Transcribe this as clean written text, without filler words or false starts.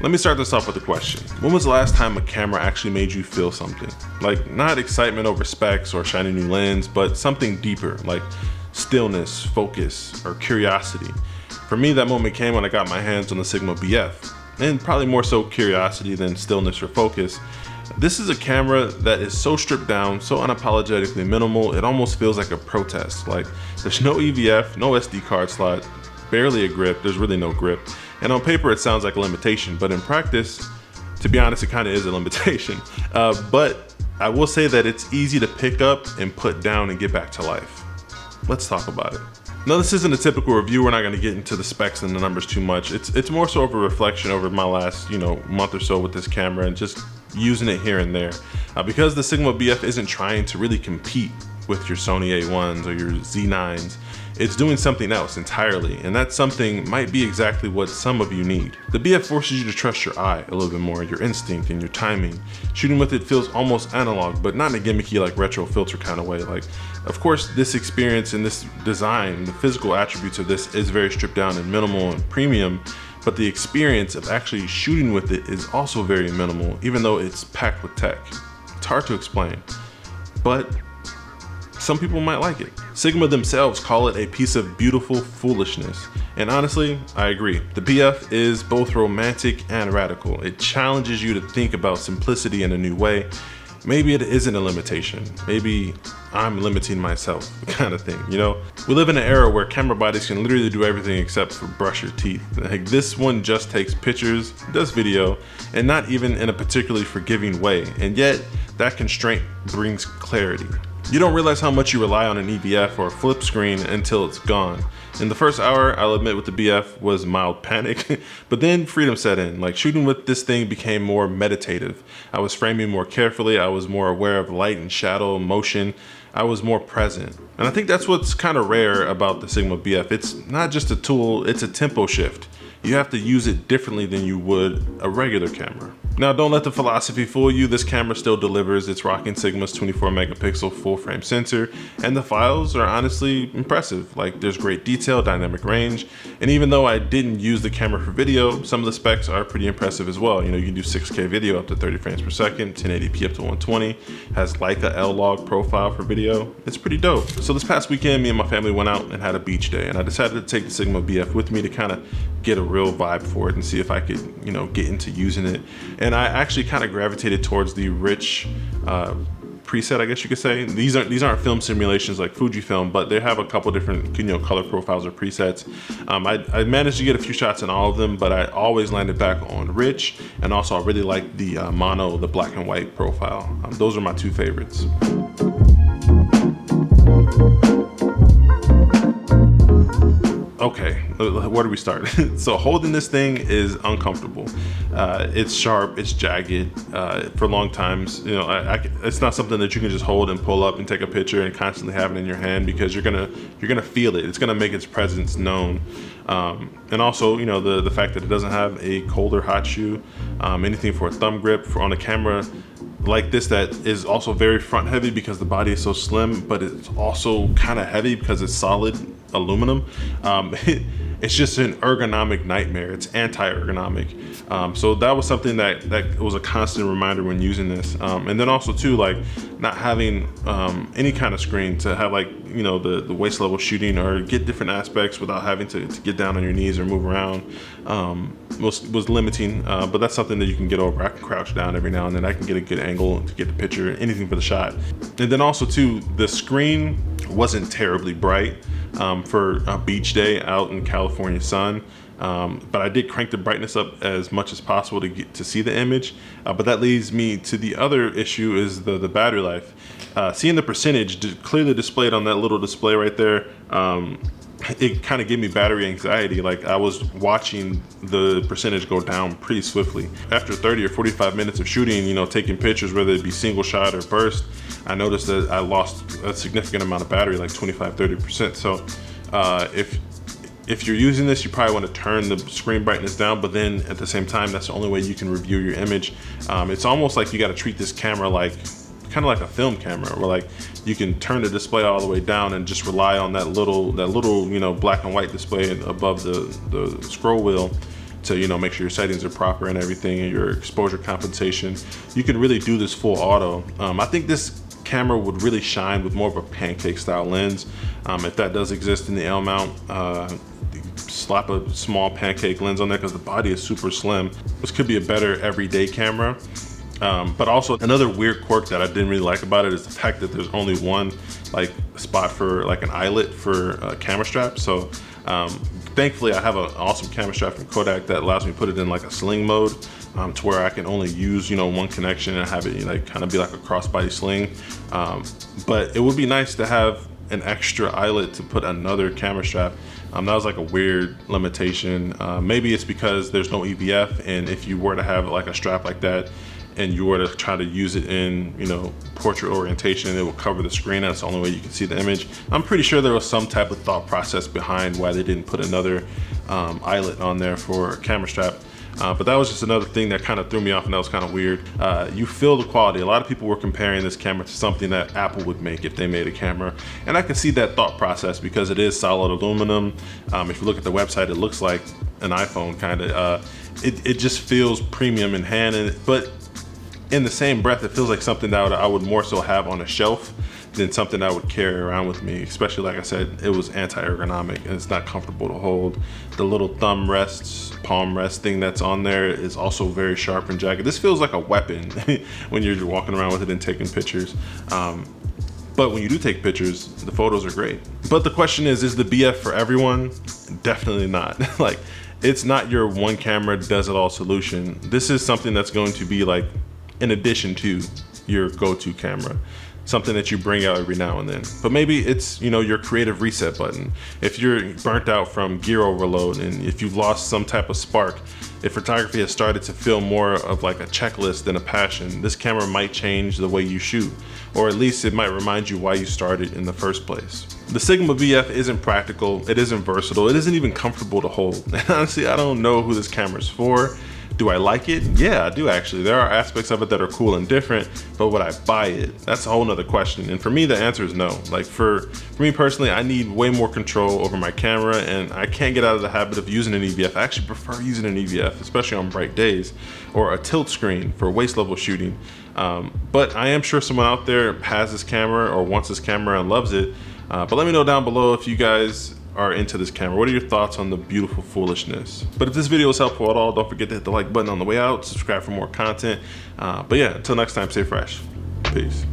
Let me start this off with a question. When was the last time a camera actually made you feel something? Like, not excitement over specs or shiny new lens, but something deeper, like stillness, focus, or curiosity. For me, that moment came when I got my hands on the Sigma BF, and probably more so curiosity than stillness or focus. This is a camera that is so stripped down, so unapologetically minimal, it almost feels like a protest. Like, there's no EVF, no SD card slot, barely a grip, there's really no grip. And on paper, it sounds like a limitation, but in practice, to be honest, it kind of is a limitation. But I will say that it's easy to pick up and put down and get back to life. Let's talk about it. Now, this isn't a typical review. We're not going to get into the specs and the numbers too much. It's more so of a reflection over my last, month or so with this camera and just using it here and there. Because the Sigma BF isn't trying to really compete with your Sony A1s or your Z9s. It's doing something else entirely, and that something might be exactly what some of you need. The BF forces you to trust your eye a little bit more, your instinct and your timing. Shooting with it feels almost analog, but not in a gimmicky like retro filter kind of way. Like, of course, this experience and this design, the physical attributes of this is very stripped down and minimal and premium, but the experience of actually shooting with it is also very minimal, even though it's packed with tech. It's hard to explain, but some people might like it. Sigma themselves call it a piece of beautiful foolishness. And honestly, I agree. The BF is both romantic and radical. It challenges you to think about simplicity in a new way. Maybe it isn't a limitation. Maybe I'm limiting myself, kind of thing, We live in an era where camera bodies can literally do everything except for brush your teeth. Like, this one just takes pictures, does video, and not even in a particularly forgiving way. And yet, that constraint brings clarity. You don't realize how much you rely on an EVF or a flip screen until it's gone. In the first hour, I'll admit with the BF was mild panic, but then freedom set in. Like, shooting with this thing became more meditative. I was framing more carefully. I was more aware of light and shadow, motion. I was more present. And I think that's what's kind of rare about the Sigma BF. It's not just a tool, it's a tempo shift. You have to use it differently than you would a regular camera. Now, don't let the philosophy fool you. This camera still delivers. It's rocking Sigma's 24 megapixel full frame sensor, and the files are honestly impressive. Like, there's great detail, dynamic range, and even though I didn't use the camera for video, some of the specs are pretty impressive as well. You can do 6K video up to 30 frames per second, 1080p up to 120, has Leica L-Log profile for video. It's pretty dope. So this past weekend, me and my family went out and had a beach day, and I decided to take the Sigma BF with me to kind of get a real vibe for it and see if I could, get into using it. And I actually kind of gravitated towards the rich preset, I guess you could say. These aren't film simulations like Fujifilm, but they have a couple different color profiles or presets. I managed to get a few shots in all of them, but I always landed back on rich, and also I really like the mono, the black and white profile. Those are my two favorites. Okay, where do we start? So holding this thing is uncomfortable. It's sharp, it's jagged. For long times, it's not something that you can just hold and pull up and take a picture and constantly have it in your hand, because you're gonna feel it. It's gonna make its presence known. And also, the fact that it doesn't have a cold or hot shoe, anything for a thumb grip on a camera like this that is also very front heavy because the body is so slim, but it's also kind of heavy because it's solid aluminum. It's just an ergonomic nightmare. It's anti-ergonomic. So that was something that was a constant reminder when using this. And then also too, like, not having any kind of screen to have, like, the waist level shooting or get different aspects without having to get down on your knees or move around was limiting. But that's something that you can get over. I can crouch down every now and then. I can get a good angle to get the picture, anything for the shot. And then also too, the screen wasn't terribly bright for a beach day out in California sun. But I did crank the brightness up as much as possible to get to see the image. But that leads me to the other issue, is the battery life. Seeing the percentage clearly displayed on that little display right there, it kind of gave me battery anxiety. Like, I was watching the percentage go down pretty swiftly. After 30 or 45 minutes of shooting, taking pictures, whether it be single shot or burst, I noticed that I lost a significant amount of battery, like 25-30%. So if you're using this, you probably want to turn the screen brightness down, but then at the same time, that's the only way you can review your image. It's almost like you got to treat this camera kind of like a film camera, where, like, you can turn the display all the way down and just rely on that little black and white display above the scroll wheel to, you know, make sure your settings are proper and everything, and your exposure compensation, you can really do this full auto. I think this camera would really shine with more of a pancake style lens. If that does exist in the L mount, slap a small pancake lens on there, because the body is super slim. This could be a better everyday camera. But also another weird quirk that I didn't really like about it is the fact that there's only one like spot for like an eyelet for a camera strap. So thankfully I have an awesome camera strap from Kodak that allows me to put it in like a sling mode, to where I can only use, you know, one connection and have it like kind of be like a crossbody sling. But it would be nice to have an extra eyelet to put another camera strap. That was like a weird limitation. Maybe it's because there's no EVF, and if you were to have like a strap like that and you were to try to use it in, you know, portrait orientation, it will cover the screen. That's the only way you can see the image. I'm pretty sure there was some type of thought process behind why they didn't put another eyelet on there for a camera strap. But that was just another thing that kind of threw me off, and that was kind of weird. You feel the quality. A lot of people were comparing this camera to something that Apple would make if they made a camera. And I can see that thought process because it is solid aluminum. If you look at the website, it looks like an iPhone kind of. It just feels premium in hand, but in the same breath, it feels like something that I would more so have on a shelf than something I would carry around with me, especially, like I said, it was anti-ergonomic and it's not comfortable to hold. The little thumb rests, palm rest thing that's on there is also very sharp and jagged. This feels like a weapon when you're walking around with it and taking pictures. But when you do take pictures, the photos are great. But the question is the BF for everyone? Definitely not. Like, it's not your one camera does it all solution. This is something that's going to be like in addition to your go-to camera, something that you bring out every now and then. But maybe it's, you know, your creative reset button. If you're burnt out from gear overload and if you've lost some type of spark, if photography has started to feel more of like a checklist than a passion, this camera might change the way you shoot, or at least it might remind you why you started in the first place. The Sigma BF isn't practical, it isn't versatile, it isn't even comfortable to hold. And honestly, I don't know who this camera's for. Do I like it? Yeah, I do actually. There are aspects of it that are cool and different, but would I buy it? That's a whole nother question. And for me, the answer is no. Like for me personally, I need way more control over my camera, and I can't get out of the habit of using an EVF. I actually prefer using an EVF, especially on bright days, or a tilt screen for waist level shooting. But I am sure someone out there has this camera or wants this camera and loves it. But let me know down below if you guys are into this camera. What are your thoughts on the beautiful foolishness? But if this video was helpful at all, don't forget to hit the like button on the way out, subscribe for more content. But yeah, until next time, stay fresh. Peace.